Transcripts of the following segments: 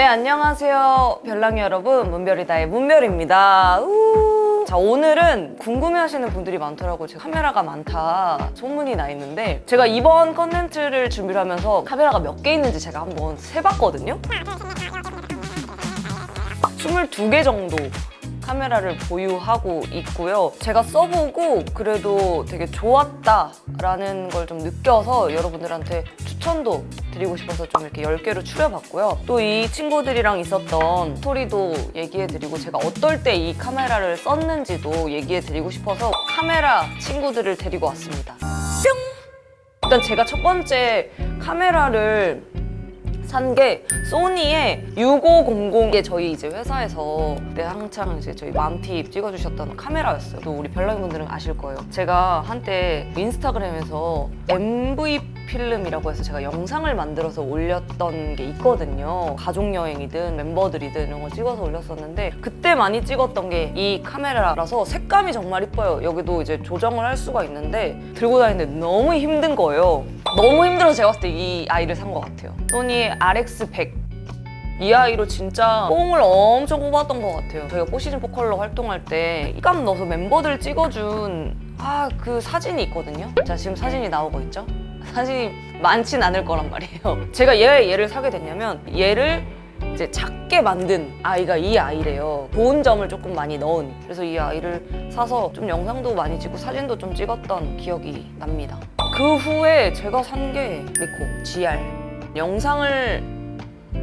네, 안녕하세요. 별랑이 여러분, 문별이다의 문별입니다. 자, 오늘은 궁금해하시는 분들이 많더라고요. 제가 카메라가 많다 소문이 나 있는데, 제가 이번 컨텐츠를 준비를 하면서 카메라가 몇 개 있는지 제가 한번 세봤거든요. 22개 정도 카메라를 보유하고 있고요. 제가 써보고 그래도 되게 좋았다라는 걸 좀 느껴서 여러분들한테 추천도 드리고 싶어서 좀 이렇게 10개로 추려봤고요. 또 이 친구들이랑 있었던 스토리도 얘기해드리고, 제가 어떨 때 이 카메라를 썼는지도 얘기해드리고 싶어서 카메라 친구들을 데리고 왔습니다. 뿅! 일단 제가 첫 번째 카메라를 산 게 소니의 6500이 저희 이제 회사에서 그때 한창 이제 저희 맘팁 찍어주셨던 카메라였어요. 또 우리 별랑이 분들은 아실 거예요. 제가 한때 인스타그램에서 MV 필름이라고 해서 제가 영상을 만들어서 올렸던 게 있거든요. 가족여행이든 멤버들이든 이런 거 찍어서 올렸었는데, 그때 많이 찍었던 게 이 카메라라서 색감이 정말 이뻐요. 여기도 이제 조정을 할 수가 있는데 들고 다니는데 너무 힘든 거예요. 너무 힘들어서 제가 봤을 때 이 아이를 산 것 같아요. 소니의 RX100. 이 아이로 진짜 뽕을 엄청 뽑았던 것 같아요. 저희가 포시즌 포컬러 활동할 때 입감 넣어서 멤버들 찍어준 그 사진이 있거든요. 자, 지금 사진이 나오고 있죠? 사진이 많진 않을 거란 말이에요. 제가 왜 얘를 사게 됐냐면, 얘를 이제 작게 만든 아이가 이 아이래요. 좋은 점을 조금 많이 넣은. 그래서 이 아이를 사서 좀 영상도 많이 찍고 사진도 좀 찍었던 기억이 납니다. 그 후에 제가 산 게 리코 GR. 영상을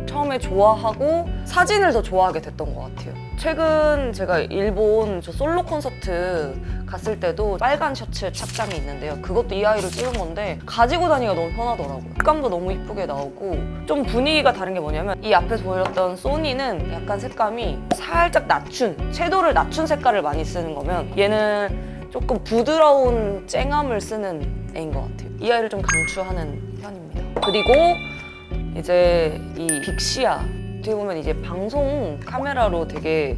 처음에 좋아하고 사진을 더 좋아하게 됐던 것 같아요. 최근 제가 일본 솔로 콘서트 갔을 때도 빨간 셔츠 착장이 있는데요. 그것도 이 아이로 찍은 건데 가지고 다니기가 너무 편하더라고요. 색감도 너무 이쁘게 나오고, 좀 분위기가 다른 게 뭐냐면, 이 앞에서 보였던 소니는 약간 색감이 살짝 낮춘, 섀도우를 낮춘 색깔을 많이 쓰는 거면, 얘는 조금 부드러운 쨍함을 쓰는 애인 것 같아요. 이 아이를 좀 강추하는 편입니다. 그리고 이제 이 빅시아, 어떻게 보면 이제 방송 카메라로 되게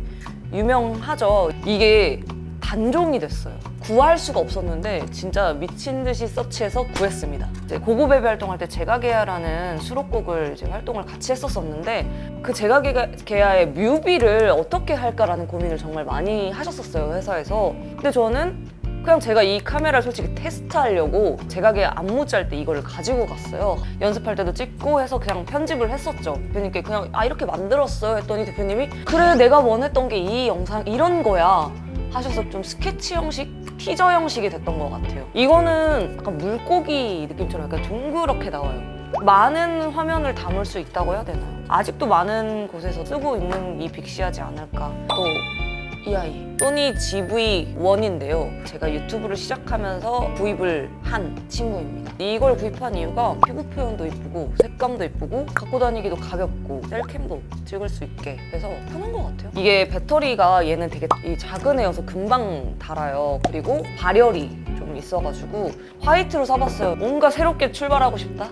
유명하죠. 이게 단종이 됐어요. 구할 수가 없었는데 진짜 미친 듯이 서치해서 구했습니다. 이제 고고베베 활동할 때 제가게야라는 수록곡을 이제 활동을 같이 했었었는데, 그 제가게야의 뮤비를 어떻게 할까라는 고민을 정말 많이 하셨었어요, 회사에서. 근데 저는 그냥 제가 이 카메라를 솔직히 테스트하려고 제가게야 안무 짤 때 이거를 가지고 갔어요. 연습할 때도 찍고 해서 그냥 편집을 했었죠. 대표님께 그냥 이렇게 만들었어요 했더니, 대표님이 그래, 내가 원했던 게 이 영상 이런 거야 하셔서 좀 스케치 형식, 티저 형식이 됐던 것 같아요. 이거는 약간 물고기 느낌처럼 약간 둥그렇게 나와요. 많은 화면을 담을 수 있다고 해야 되나요? 아직도 많은 곳에서 쓰고 있는 이 빅시하지 않을까. 또 이 아이, 소니 GV1인데요. 제가 유튜브를 시작하면서 구입을 한 친구입니다. 이걸 구입한 이유가 피부 표현도 이쁘고 색감도 이쁘고 갖고 다니기도 가볍고 셀캠도 찍을 수 있게 해서 편한 것 같아요. 이게 배터리가 얘는 되게 작은 애여서 금방 닳아요. 그리고 발열이 좀 있어가지고 화이트로 사봤어요. 뭔가 새롭게 출발하고 싶다?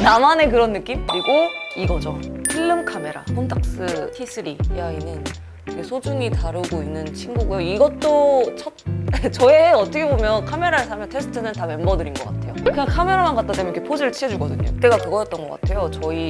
나만의 그런 느낌? 그리고 이거죠. 필름 카메라 폰탁스 T3. 이 아이는 되게 소중히 다루고 있는 친구고요. 이것도 저의 어떻게 보면 카메라를 사면 테스트는 다 멤버들인 것 같아요. 그냥 카메라만 갖다 대면 이렇게 포즈를 취해주거든요. 그때가 그거였던 것 같아요. 저희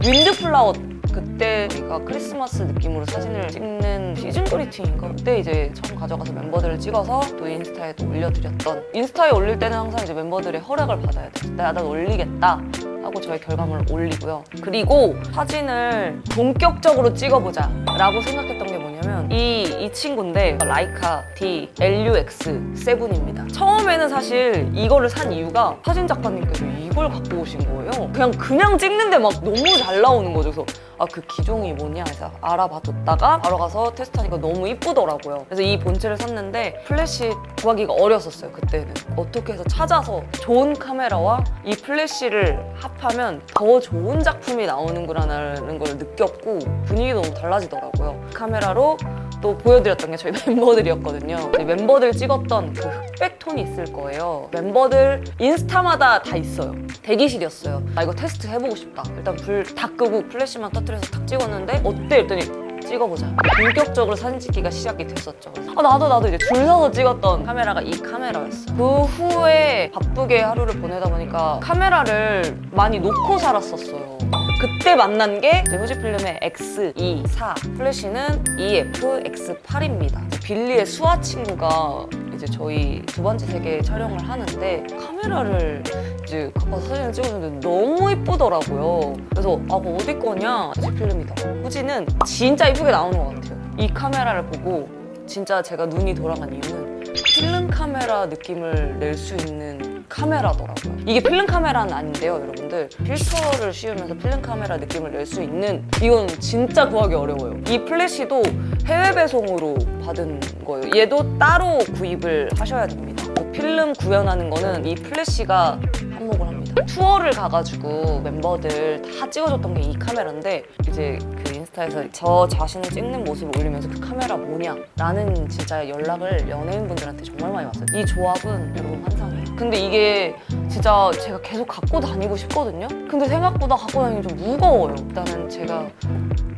윈드플라워, 그때 저희가 크리스마스 느낌으로 사진을 찍는 시즌 그리팅인가? 그때 이제 처음 가져가서 멤버들을 찍어서 또 인스타에도 올려드렸던. 인스타에 올릴 때는 항상 이제 멤버들의 허락을 받아야 돼요. 나도 올리겠다 하고 저의 결과물을 올리고요. 그리고 사진을 본격적으로 찍어보자 라고 생각했던 게 뭐냐면, 이 친구인데 라이카 D-LUX7입니다. 처음에는 사실 이거를 산 이유가 사진 작가님께서 이걸 갖고 오신 거예요. 그냥 찍는데 막 너무 잘 나오는 거죠. 그래서 그 기종이 뭐냐 해서 알아봐뒀다가 바로 가서 테스트하니까 너무 이쁘더라고요. 그래서 이 본체를 샀는데 플래시 구하기가 어려웠었어요. 그때는 어떻게 해서 찾아서 좋은 카메라와 이 플래시를 합하면 더 좋은 작품이 나오는구나라는 걸 느꼈고, 분위기도 너무 달라지더라고요. 카메라로 또 보여드렸던 게 저희 멤버들이었거든요. 멤버들 찍었던 그 흑백 톤이 있을 거예요. 멤버들 인스타마다 다 있어요. 대기실이었어요. 이거 테스트 해보고 싶다. 일단 불 다 끄고 플래시만 터뜨려서 탁 찍었는데 어때? 했더니 찍어보자. 본격적으로 사진 찍기가 시작이 됐었죠. 나도 이제 줄 서서 찍었던 카메라가 이 카메라였어요. 그 후에 바쁘게 하루를 보내다 보니까 카메라를 많이 놓고 살았었어요. 그때 만난 게 이제 후지필름의 X24, 플래시는 EF-X8입니다. 빌리의 수아 친구가 이제 저희 두 번째 세계 촬영을 하는데 카메라를 이제 갖고 와서 사진을 찍었는데 너무 이쁘더라고요. 그래서 아, 그거 어디 거냐? 후지필름이다. 후지는 진짜 이쁘게 나오는 것 같아요. 이 카메라를 보고 진짜 제가 눈이 돌아간 이유는 필름 카메라 느낌을 낼 수 있는 카메라더라고요. 이게 필름 카메라는 아닌데요, 여러분들. 필터를 씌우면서 필름 카메라 느낌을 낼 수 있는, 이건 진짜 구하기 어려워요. 이 플래시도 해외 배송으로 받은 거예요. 얘도 따로 구입을 하셔야 됩니다. 필름 구현하는 거는 이 플래시가 한몫을 합니다. 투어를 가가지고 멤버들 다 찍어줬던 게 이 카메라인데, 이제 그 인스타에서 저 자신을 찍는 모습을 올리면서 그 카메라 뭐냐? 라는 진짜 연락을 연예인분들한테 정말 많이 왔어요. 이 조합은 여러분 환상이에요. 근데 이게 진짜 제가 계속 갖고 다니고 싶거든요? 근데 생각보다 갖고 다니기 좀 무거워요. 일단은 제가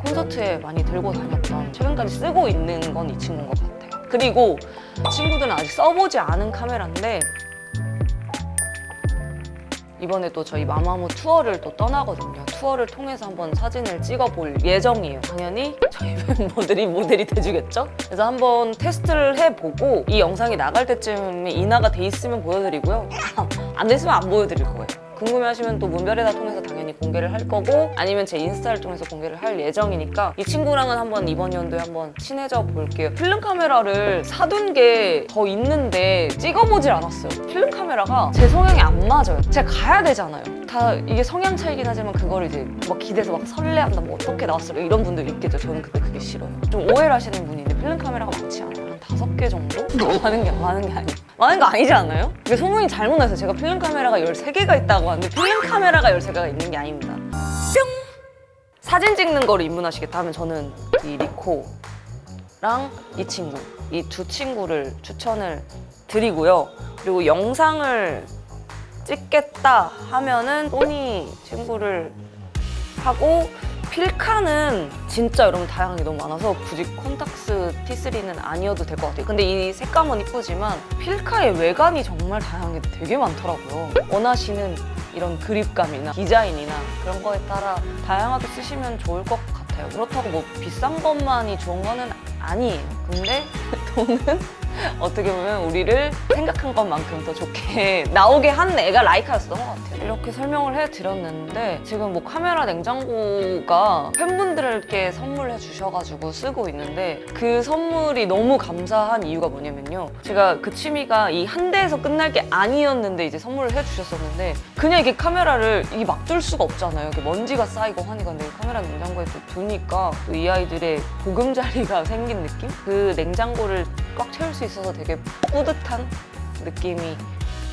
콘서트에 많이 들고 다녔던, 최근까지 쓰고 있는 건 이 친구인 것 같아요. 그리고 친구들은 아직 써보지 않은 카메라인데, 이번에 또 저희 마마무 투어를 또 떠나거든요. 투어를 통해서 한번 사진을 찍어볼 예정이에요. 당연히 저희 멤버들이 모델이 돼주겠죠? 그래서 한번 테스트를 해보고 이 영상이 나갈 때쯤에 인화가 돼 있으면 보여드리고요. 안 됐으면 안 보여드릴 거예요. 궁금해하시면 또 문별에다 통해서 당연히 공개를 할 거고, 아니면 제 인스타를 통해서 공개를 할 예정이니까 이 친구랑은 한번 이번 연도에 한번 친해져 볼게요. 필름 카메라를 사둔 게 더 있는데 찍어보질 않았어요. 필름 카메라가 제 성향에 안 맞아요. 제가 가야 되잖아요. 다 이게 성향 차이긴 하지만 그걸 이제 막 기대서 막 설레한다, 뭐 어떻게 나왔어요, 이런 분들 있겠죠. 저는 그때 그게 싫어요. 좀 오해를 하시는 분이 있는데 필름 카메라가 많지 않아요. 한 5개 정도? 많은 게 아니에요. 많은 거 아니지 않아요? 이게 소문이 잘못 나서 제가 필름 카메라가 13개가 있다고 하는데 필름 카메라가 13개가 있는 게 아닙니다. 뿅! 사진 찍는 거를 입문하시겠다 하면 저는 이 리코랑 이 친구, 이 두 친구를 추천을 드리고요. 그리고 영상을 찍겠다 하면은 소니 친구를 하고, 필카는 진짜 여러분 다양한 게 너무 많아서 굳이 콘탁스 T3는 아니어도 될 것 같아요. 근데 이 색감은 이쁘지만 필카의 외관이 정말 다양한 게 되게 많더라고요. 원하시는 이런 그립감이나 디자인이나 그런 거에 따라 다양하게 쓰시면 좋을 것 같아요. 그렇다고 뭐 비싼 것만이 좋은 거는 아니에요. 근데 돈은 어떻게 보면 우리를 생각한 것만큼 더 좋게 나오게 한 애가 라이카였던 것 같아요. 이렇게 설명을 해드렸는데 지금 뭐 카메라 냉장고가 팬분들께 선물해 주셔가지고 쓰고 있는데, 그 선물이 너무 감사한 이유가 뭐냐면요, 제가 그 취미가 이 한 대에서 끝날 게 아니었는데 이제 선물을 해주셨었는데, 그냥 이게 카메라를 이게 막 둘 수가 없잖아요. 이렇게 먼지가 쌓이고 하니까. 근데 카메라 냉장고에 또 두니까 또 이 아이들의 보금자리가 생긴 느낌? 그 냉장고를 꽉 채울 수 있어서 되게 뿌듯한 느낌이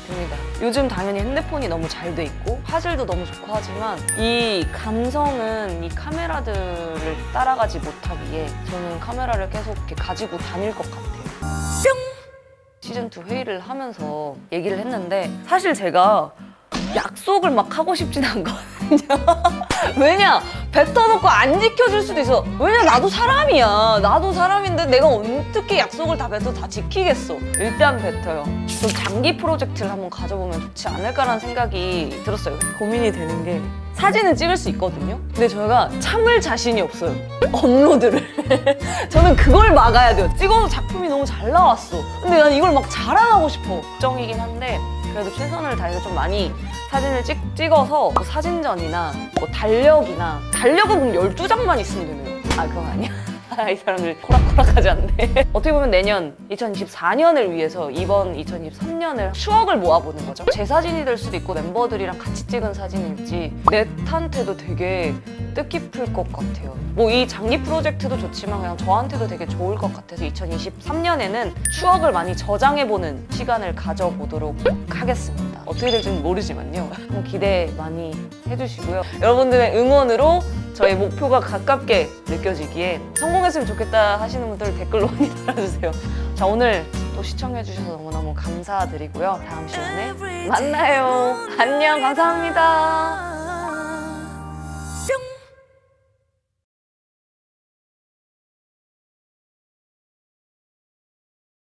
듭니다. 요즘 당연히 핸드폰이 너무 잘 돼 있고 화질도 너무 좋고 하지만 이 감성은 이 카메라들을 따라가지 못하기에 저는 카메라를 계속 이렇게 가지고 다닐 것 같아요. 시즌2 회의를 하면서 얘기를 했는데, 사실 제가 약속을 막 하고 싶진 않거든요. 왜냐? 뱉어놓고 안 지켜줄 수도 있어. 왜냐? 나도 사람이야. 나도 사람인데 내가 어떻게 약속을 다 뱉어 다 지키겠어. 일단 뱉어요. 좀 장기 프로젝트를 한번 가져보면 좋지 않을까라는 생각이 들었어요. 고민이 되는 게, 사진은 찍을 수 있거든요. 근데 저희가 참을 자신이 없어요. 업로드를. 저는 그걸 막아야 돼요. 찍어서 작품이 너무 잘 나왔어. 근데 난 이걸 막 자랑하고 싶어. 걱정이긴 한데 그래도 최선을 다해서 좀 많이 사진을 찍어서 뭐 사진전이나 뭐 달력은 그럼 12장만 있으면 되네요. 아, 그건 아니야. 이 사람들 코락코락하지 않네. 어떻게 보면 내년 2024년을 위해서 이번 2023년을 추억을 모아보는 거죠. 제 사진이 될 수도 있고 멤버들이랑 같이 찍은 사진일지 넷한테도 되게 뜻깊을 것 같아요. 뭐 이 장기 프로젝트도 좋지만 그냥 저한테도 되게 좋을 것 같아서 2023년에는 추억을 많이 저장해보는 시간을 가져보도록 하겠습니다. 어떻게 될지는 모르지만요. 한번 기대 많이 해주시고요. 여러분들의 응원으로 저희 목표가 가깝게 느껴지기에 성공했으면 좋겠다 하시는 분들 댓글로 많이 달아주세요. 자, 오늘 또 시청해주셔서 너무너무 감사드리고요. 다음 시간에 만나요. 안녕, 감사합니다.